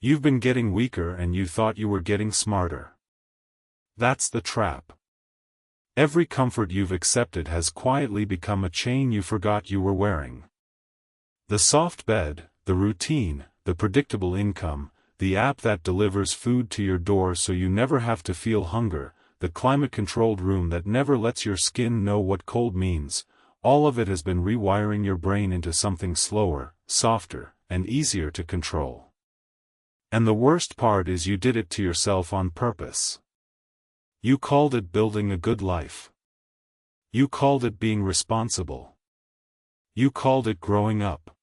You've been getting weaker and you thought you were getting smarter. That's the trap. Every comfort you've accepted has quietly become a chain you forgot you were wearing. The soft bed, the routine, the predictable income, the app that delivers food to your door so you never have to feel hunger, the climate-controlled room that never lets your skin know what cold means, all of it has been rewiring your brain into something slower, softer, and easier to control. And the worst part is you did it to yourself on purpose. You called it building a good life. You called it being responsible. You called it growing up.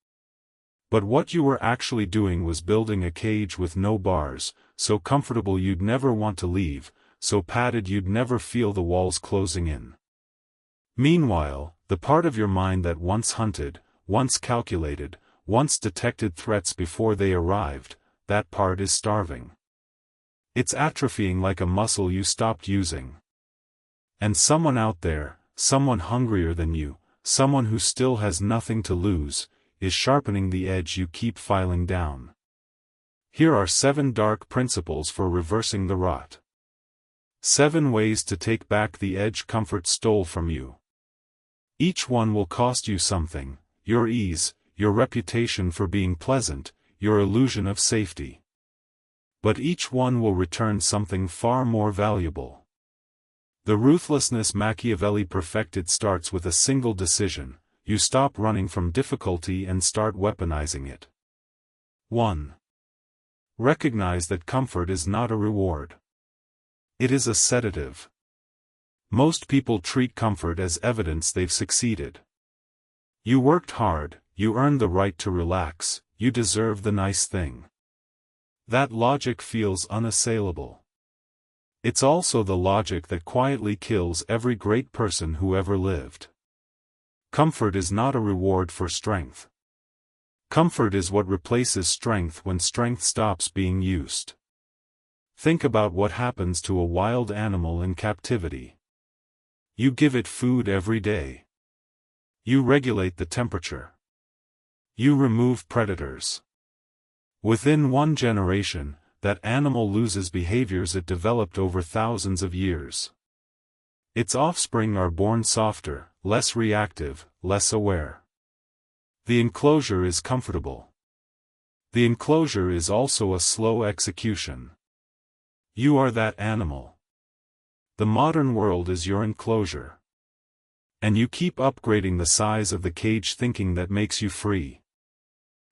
But what you were actually doing was building a cage with no bars, so comfortable you'd never want to leave, so padded you'd never feel the walls closing in. Meanwhile, the part of your mind that once hunted, once calculated, once detected threats before they arrived, that part is starving. It's atrophying like a muscle you stopped using. And someone out there, someone hungrier than you, someone who still has nothing to lose, is sharpening the edge you keep filing down. Here are 7 dark principles for reversing the rot. 7 ways to take back the edge comfort stole from you. Each one will cost you something: your ease, your reputation for being pleasant, your illusion of safety. But each one will return something far more valuable. The ruthlessness Machiavelli perfected starts with a single decision: you stop running from difficulty and start weaponizing it. 1. Recognize that comfort is not a reward. It is a sedative. Most people treat comfort as evidence they've succeeded. You worked hard, you earned the right to relax, you deserve the nice thing. That logic feels unassailable. It's also the logic that quietly kills every great person who ever lived. Comfort is not a reward for strength. Comfort is what replaces strength when strength stops being used. Think about what happens to a wild animal in captivity. You give it food every day. You regulate the temperature. You remove predators. Within one generation, that animal loses behaviors it developed over thousands of years. Its offspring are born softer, less reactive, less aware. The enclosure is comfortable. The enclosure is also a slow execution. You are that animal. The modern world is your enclosure. And you keep upgrading the size of the cage thinking that makes you free.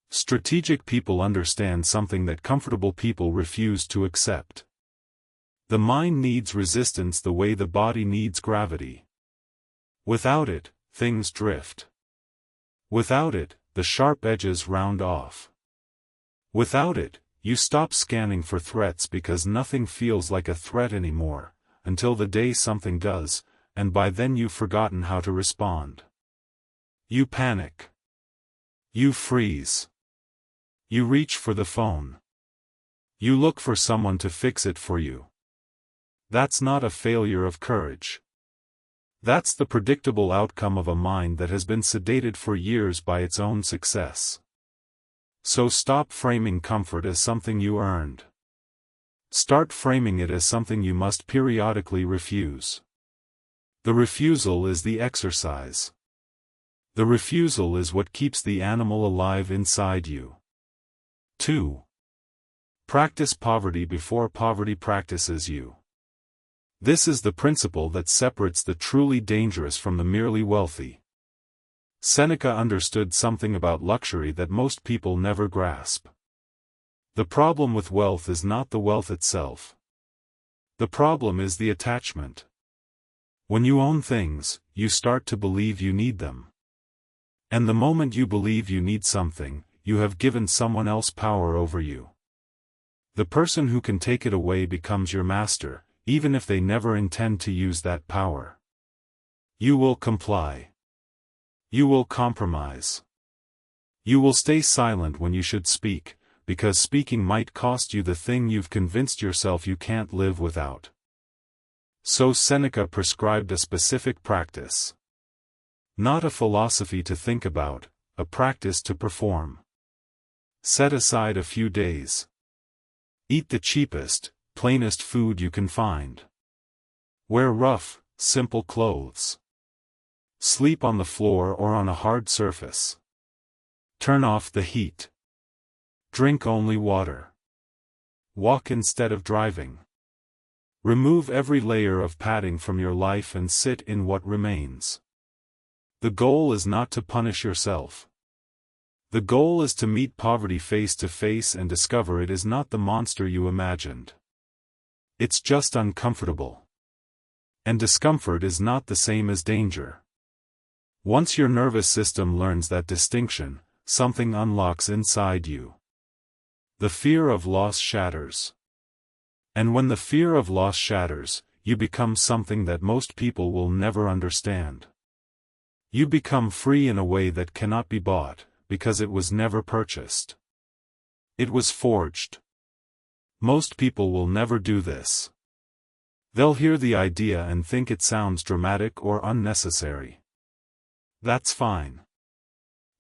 Strategic people understand something that comfortable people refuse to accept. The mind needs resistance the way the body needs gravity. Without it, things drift. Without it, the sharp edges round off. Without it, you stop scanning for threats because nothing feels like a threat anymore, until the day something does, and by then you've forgotten how to respond. You panic. You freeze. You reach for the phone. You look for someone to fix it for you. That's not a failure of courage. That's the predictable outcome of a mind that has been sedated for years by its own success. So stop framing comfort as something you earned. Start framing it as something you must periodically refuse. The refusal is the exercise. The refusal is what keeps the animal alive inside you. 2. Practice poverty before poverty practices you. This is the principle that separates the truly dangerous from the merely wealthy. Seneca understood something about luxury that most people never grasp. The problem with wealth is not the wealth itself. The problem is the attachment. When you own things, you start to believe you need them. And the moment you believe you need something, you have given someone else power over you. The person who can take it away becomes your master, even if they never intend to use that power. You will comply. You will compromise. You will stay silent when you should speak, because speaking might cost you the thing you've convinced yourself you can't live without. So Seneca prescribed a specific practice. Not a philosophy to think about, a practice to perform. Set aside a few days. Eat the cheapest, plainest food you can find. Wear rough, simple clothes. Sleep on the floor or on a hard surface. Turn off the heat. Drink only water. Walk instead of driving. Remove every layer of padding from your life and sit in what remains. The goal is not to punish yourself. The goal is to meet poverty face to face and discover it is not the monster you imagined. It's just uncomfortable. And discomfort is not the same as danger. Once your nervous system learns that distinction, something unlocks inside you. The fear of loss shatters. And when the fear of loss shatters, you become something that most people will never understand. You become free in a way that cannot be bought, because it was never purchased. It was forged. Most people will never do this. They'll hear the idea and think it sounds dramatic or unnecessary. That's fine.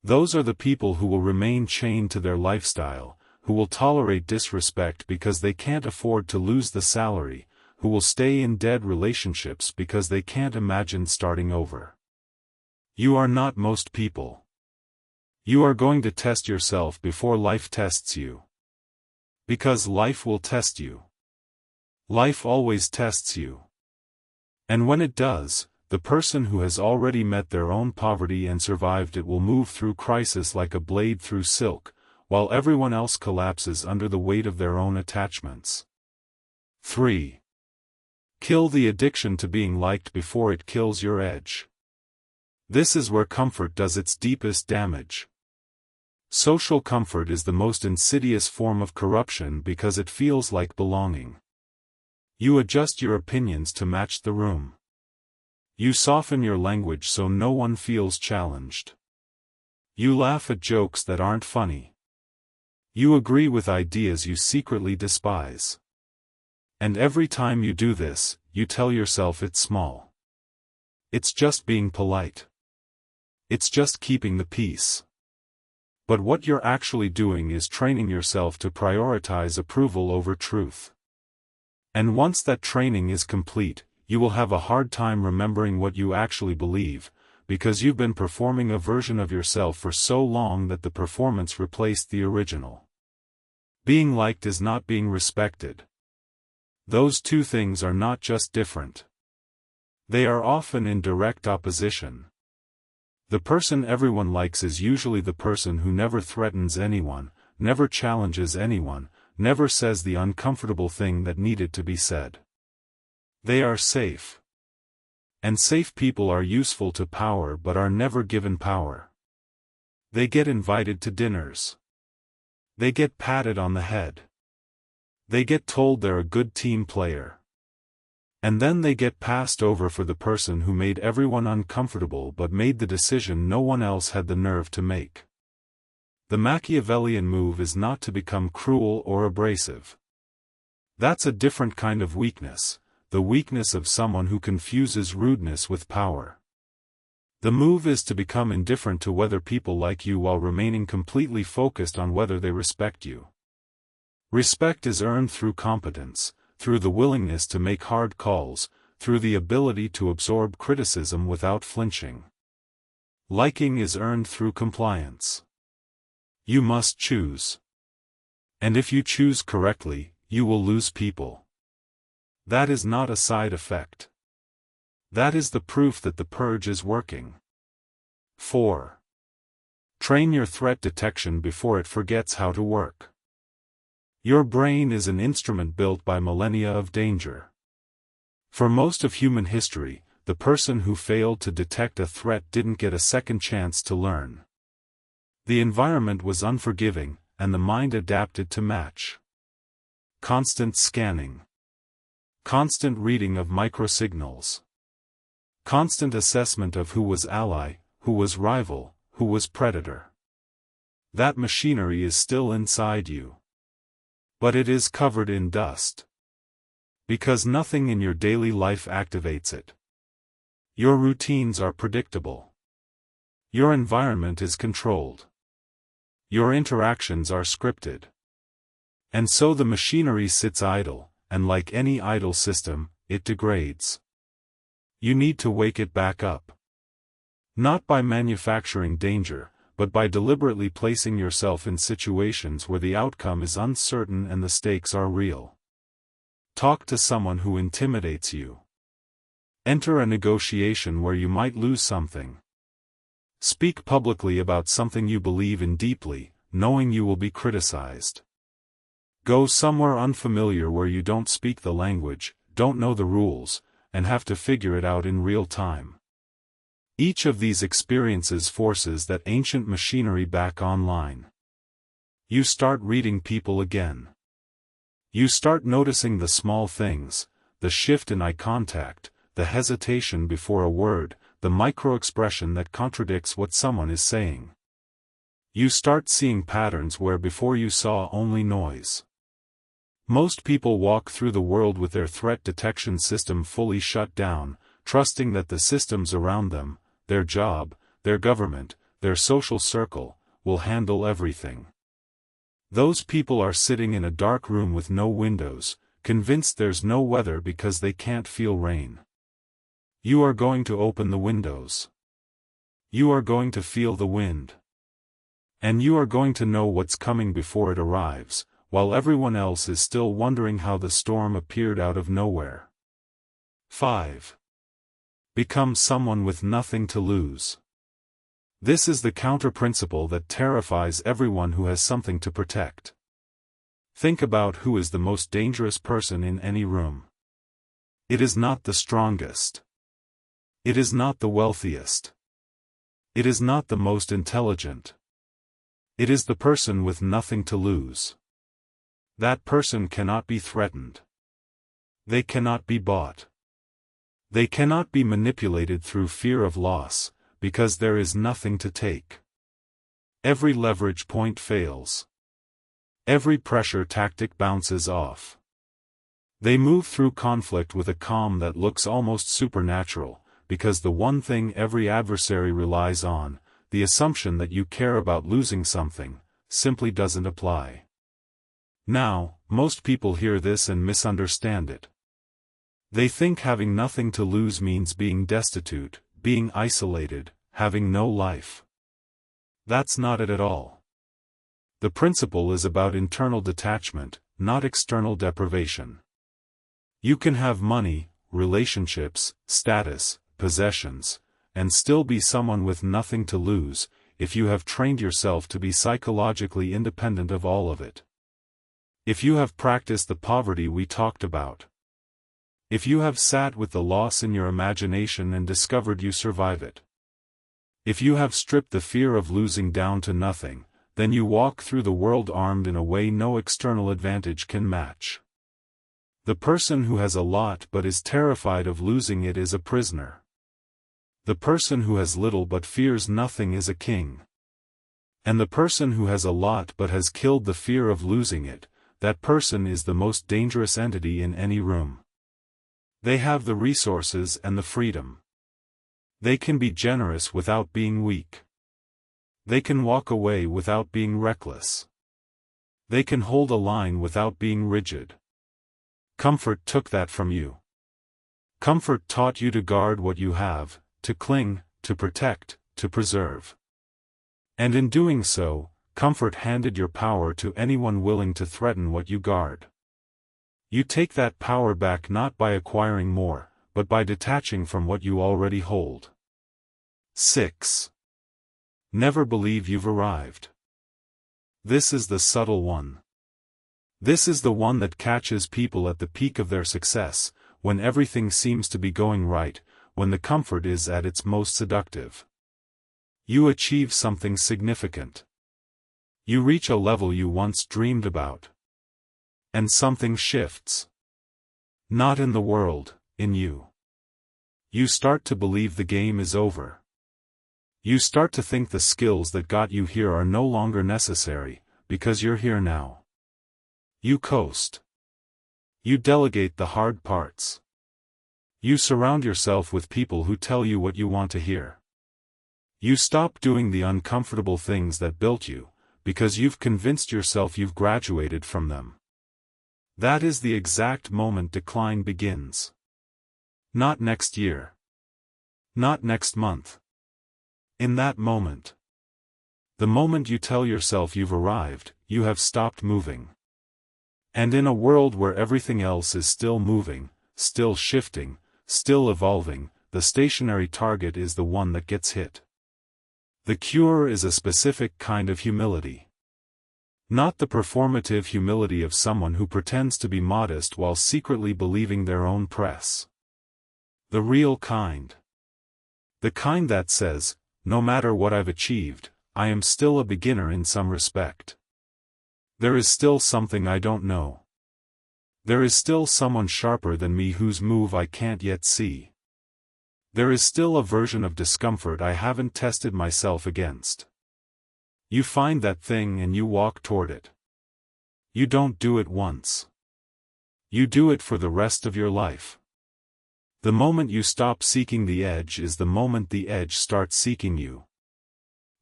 Those are the people who will remain chained to their lifestyle, who will tolerate disrespect because they can't afford to lose the salary, who will stay in dead relationships because they can't imagine starting over. You are not most people. You are going to test yourself before life tests you. Because life will test you. Life always tests you. And when it does, the person who has already met their own poverty and survived it will move through crisis like a blade through silk, while everyone else collapses under the weight of their own attachments. 3. Kill the addiction to being liked before it kills your edge. This is where comfort does its deepest damage. Social comfort is the most insidious form of corruption because it feels like belonging. You adjust your opinions to match the room. You soften your language so no one feels challenged. You laugh at jokes that aren't funny. You agree with ideas you secretly despise. And every time you do this, you tell yourself it's small. It's just being polite. It's just keeping the peace. But what you're actually doing is training yourself to prioritize approval over truth. And once that training is complete, you will have a hard time remembering what you actually believe, because you've been performing a version of yourself for so long that the performance replaced the original. Being liked is not being respected. Those two things are not just different. They are often in direct opposition. The person everyone likes is usually the person who never threatens anyone, never challenges anyone, never says the uncomfortable thing that needed to be said. They are safe. And safe people are useful to power but are never given power. They get invited to dinners. They get patted on the head. They get told they're a good team player. And then they get passed over for the person who made everyone uncomfortable but made the decision no one else had the nerve to make. The Machiavellian move is not to become cruel or abrasive. That's a different kind of weakness, the weakness of someone who confuses rudeness with power. The move is to become indifferent to whether people like you while remaining completely focused on whether they respect you. Respect is earned through competence, through the willingness to make hard calls, through the ability to absorb criticism without flinching. Liking is earned through compliance. You must choose. And if you choose correctly, you will lose people. That is not a side effect. That is the proof that the purge is working. 4. Train your threat detection before it forgets how to work. Your brain is an instrument built by millennia of danger. For most of human history, the person who failed to detect a threat didn't get a second chance to learn. The environment was unforgiving, and the mind adapted to match. Constant scanning. Constant reading of microsignals. Constant assessment of who was ally, who was rival, who was predator. That machinery is still inside you. But it is covered in dust. Because nothing in your daily life activates it. Your routines are predictable. Your environment is controlled. Your interactions are scripted. And so the machinery sits idle, and like any idle system, it degrades. You need to wake it back up. Not by manufacturing danger, but by deliberately placing yourself in situations where the outcome is uncertain and the stakes are real. Talk to someone who intimidates you. Enter a negotiation where you might lose something. Speak publicly about something you believe in deeply, knowing you will be criticized. Go somewhere unfamiliar where you don't speak the language, don't know the rules, and have to figure it out in real time. Each of these experiences forces that ancient machinery back online. You start reading people again. You start noticing the small things, the shift in eye contact, the hesitation before a word, the micro-expression that contradicts what someone is saying. You start seeing patterns where before you saw only noise. Most people walk through the world with their threat detection system fully shut down, trusting that the systems around them, their job, their government, their social circle, will handle everything. Those people are sitting in a dark room with no windows, convinced there's no weather because they can't feel rain. You are going to open the windows. You are going to feel the wind. And you are going to know what's coming before it arrives, while everyone else is still wondering how the storm appeared out of nowhere. 5. Become someone with nothing to lose. This is the counter-principle that terrifies everyone who has something to protect. Think about who is the most dangerous person in any room. It is not the strongest. It is not the wealthiest. It is not the most intelligent. It is the person with nothing to lose. That person cannot be threatened. They cannot be bought. They cannot be manipulated through fear of loss, because there is nothing to take. Every leverage point fails. Every pressure tactic bounces off. They move through conflict with a calm that looks almost supernatural, because the one thing every adversary relies on, the assumption that you care about losing something, simply doesn't apply. Now, most people hear this and misunderstand it. They think having nothing to lose means being destitute, being isolated, having no life. That's not it at all. The principle is about internal detachment, not external deprivation. You can have money, relationships, status, possessions, and still be someone with nothing to lose, if you have trained yourself to be psychologically independent of all of it. If you have practiced the poverty we talked about. If you have sat with the loss in your imagination and discovered you survive it. If you have stripped the fear of losing down to nothing, then you walk through the world armed in a way no external advantage can match. The person who has a lot but is terrified of losing it is a prisoner. The person who has little but fears nothing is a king. And the person who has a lot but has killed the fear of losing it, that person is the most dangerous entity in any room. They have the resources and the freedom. They can be generous without being weak. They can walk away without being reckless. They can hold a line without being rigid. Comfort took that from you. Comfort taught you to guard what you have, to cling, to protect, to preserve. And in doing so, comfort handed your power to anyone willing to threaten what you guard. You take that power back not by acquiring more, but by detaching from what you already hold. 6. Never believe you've arrived. This is the subtle one. This is the one that catches people at the peak of their success, when everything seems to be going right, when the comfort is at its most seductive. You achieve something significant. You reach a level you once dreamed about. And something shifts. Not in the world, in you. You start to believe the game is over. You start to think the skills that got you here are no longer necessary, because you're here now. You coast. You delegate the hard parts. You surround yourself with people who tell you what you want to hear. You stop doing the uncomfortable things that built you, because you've convinced yourself you've graduated from them. That is the exact moment decline begins. Not next year. Not next month. In that moment. The moment you tell yourself you've arrived, you have stopped moving. And in a world where everything else is still moving, still shifting, still evolving, the stationary target is the one that gets hit. The cure is a specific kind of humility. Not the performative humility of someone who pretends to be modest while secretly believing their own press. The real kind. The kind that says, no matter what I've achieved, I am still a beginner in some respect. There is still something I don't know. There is still someone sharper than me whose move I can't yet see. There is still a version of discomfort I haven't tested myself against. You find that thing and you walk toward it. You don't do it once. You do it for the rest of your life. The moment you stop seeking the edge is the moment the edge starts seeking you.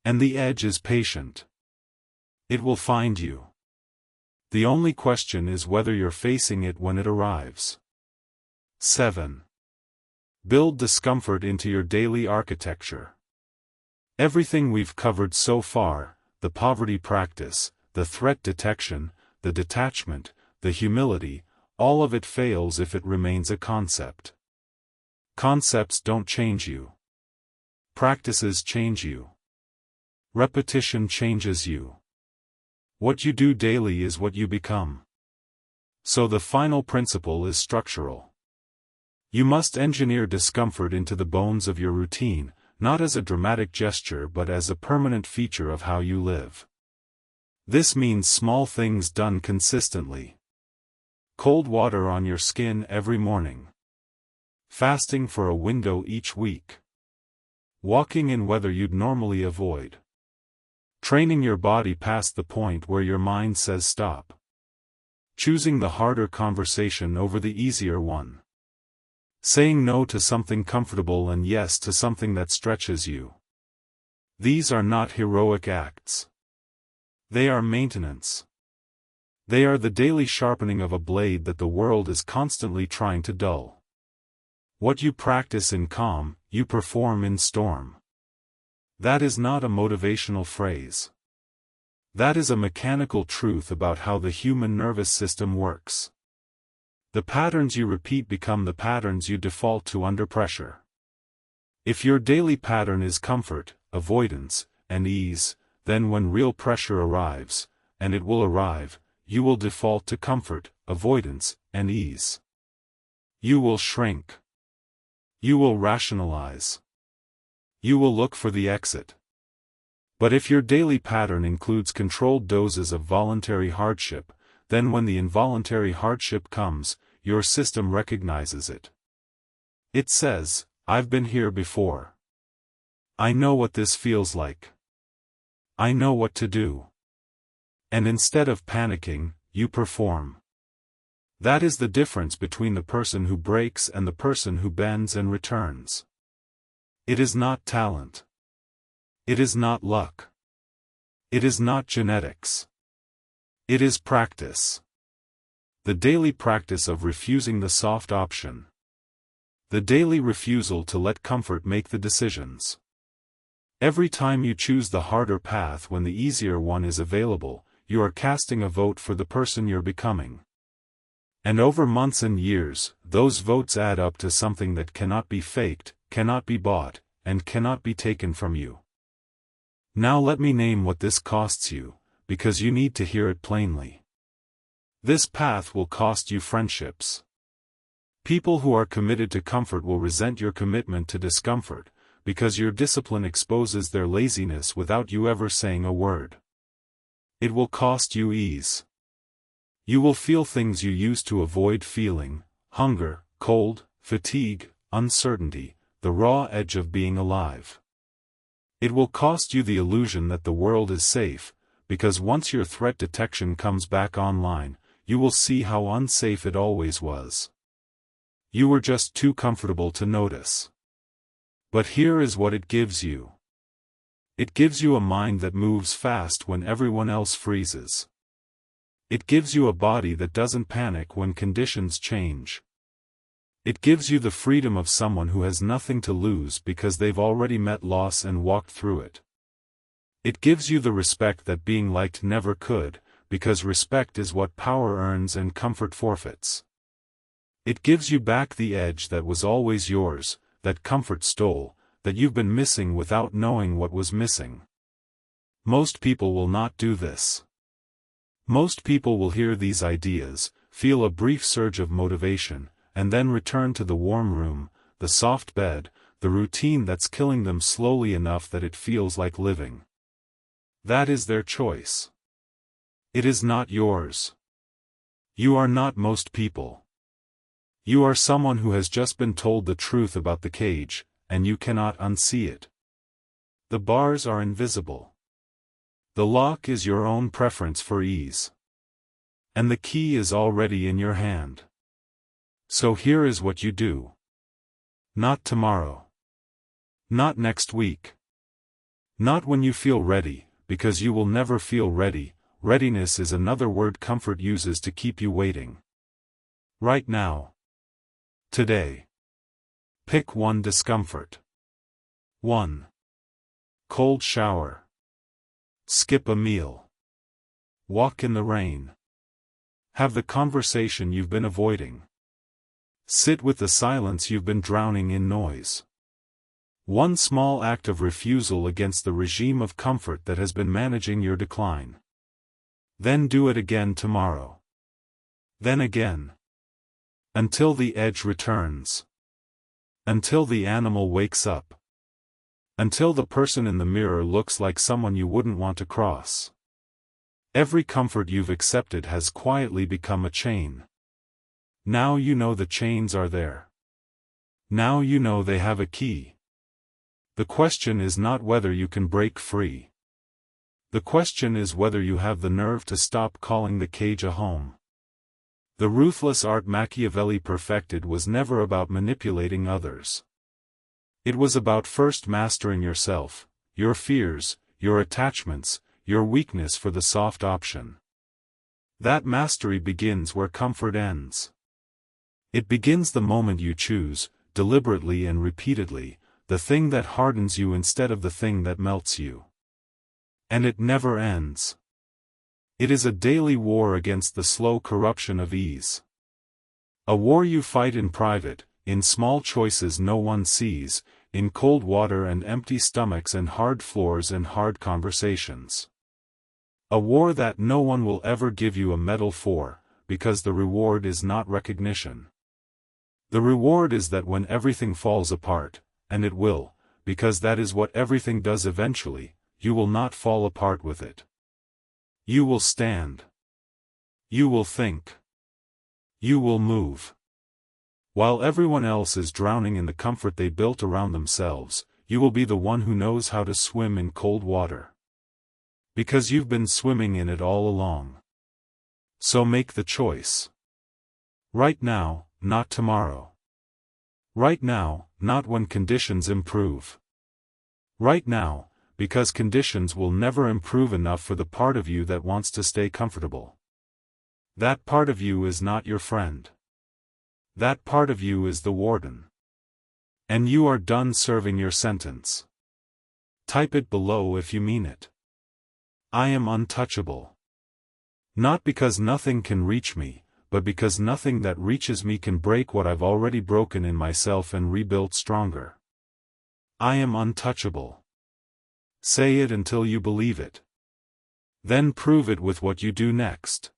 And the edge is patient. It will find you. The only question is whether you're facing it when it arrives. 7. Build discomfort into your daily architecture. Everything we've covered so far, the poverty practice, the threat detection, the detachment, the humility, all of it fails if it remains a concept. Concepts don't change you. Practices change you. Repetition changes you. What you do daily is what you become. So the final principle is structural. You must engineer discomfort into the bones of your routine, not as a dramatic gesture but as a permanent feature of how you live. This means small things done consistently. Cold water on your skin every morning. Fasting for a window each week. Walking in weather you'd normally avoid. Training your body past the point where your mind says stop. Choosing the harder conversation over the easier one. Saying no to something comfortable and yes to something that stretches you. These are not heroic acts. They are maintenance. They are the daily sharpening of a blade that the world is constantly trying to dull. What you practice in calm, you perform in storm. That is not a motivational phrase. That is a mechanical truth about how the human nervous system works. The patterns you repeat become the patterns you default to under pressure. If your daily pattern is comfort, avoidance, and ease, then when real pressure arrives, and it will arrive, you will default to comfort, avoidance, and ease. You will shrink. You will rationalize. You will look for the exit. But if your daily pattern includes controlled doses of voluntary hardship, then when the involuntary hardship comes, your system recognizes it. It says, I've been here before. I know what this feels like. I know what to do. And instead of panicking, you perform. That is the difference between the person who breaks and the person who bends and returns. It is not talent. It is not luck. It is not genetics. It is practice. The daily practice of refusing the soft option. The daily refusal to let comfort make the decisions. Every time you choose the harder path when the easier one is available, you are casting a vote for the person you're becoming. And over months and years, those votes add up to something that cannot be faked, cannot be bought, and cannot be taken from you. Now let me name what this costs you, because you need to hear it plainly. This path will cost you friendships. People who are committed to comfort will resent your commitment to discomfort, because your discipline exposes their laziness without you ever saying a word. It will cost you ease. You will feel things you used to avoid feeling: hunger, cold, fatigue, uncertainty, the raw edge of being alive. It will cost you the illusion that the world is safe, because once your threat detection comes back online, you will see how unsafe it always was. You were just too comfortable to notice. But here is what it gives you. It gives you a mind that moves fast when everyone else freezes. It gives you a body that doesn't panic when conditions change. It gives you the freedom of someone who has nothing to lose because they've already met loss and walked through it. It gives you the respect that being liked never could, because respect is what power earns and comfort forfeits. It gives you back the edge that was always yours, that comfort stole, that you've been missing without knowing what was missing. Most people will not do this. Most people will hear these ideas, feel a brief surge of motivation, and then return to the warm room, the soft bed, the routine that's killing them slowly enough that it feels like living. That is their choice. It is not yours. You are not most people. You are someone who has just been told the truth about the cage, and you cannot unsee it. The bars are invisible. The lock is your own preference for ease. And the key is already in your hand. So here is what you do. Not tomorrow. Not next week. Not when you feel ready, because you will never feel ready. Readiness is another word comfort uses to keep you waiting. Right now. Today. Pick one discomfort. 1. Cold shower. Skip a meal. Walk in the rain. Have the conversation you've been avoiding. Sit with the silence you've been drowning in noise. One small act of refusal against the regime of comfort that has been managing your decline. Then do it again tomorrow. Then again. Until the edge returns. Until the animal wakes up. Until the person in the mirror looks like someone you wouldn't want to cross. Every comfort you've accepted has quietly become a chain. Now you know the chains are there. Now you know they have a key. The question is not whether you can break free. The question is whether you have the nerve to stop calling the cage a home. The ruthless art Machiavelli perfected was never about manipulating others. It was about first mastering yourself, your fears, your attachments, your weakness for the soft option. That mastery begins where comfort ends. It begins the moment you choose, deliberately and repeatedly, the thing that hardens you instead of the thing that melts you. And it never ends. It is a daily war against the slow corruption of ease. A war you fight in private, in small choices no one sees, in cold water and empty stomachs and hard floors and hard conversations. A war that no one will ever give you a medal for, because the reward is not recognition. The reward is that when everything falls apart, and it will, because that is what everything does eventually, you will not fall apart with it. You will stand. You will think. You will move. While everyone else is drowning in the comfort they built around themselves, you will be the one who knows how to swim in cold water. Because you've been swimming in it all along. So make the choice. Right now, not tomorrow. Right now, not when conditions improve. Right now, because conditions will never improve enough for the part of you that wants to stay comfortable. That part of you is not your friend. That part of you is the warden. And you are done serving your sentence. Type it below if you mean it. I am untouchable. Not because nothing can reach me, but because nothing that reaches me can break what I've already broken in myself and rebuilt stronger. I am untouchable. Say it until you believe it. Then prove it with what you do next.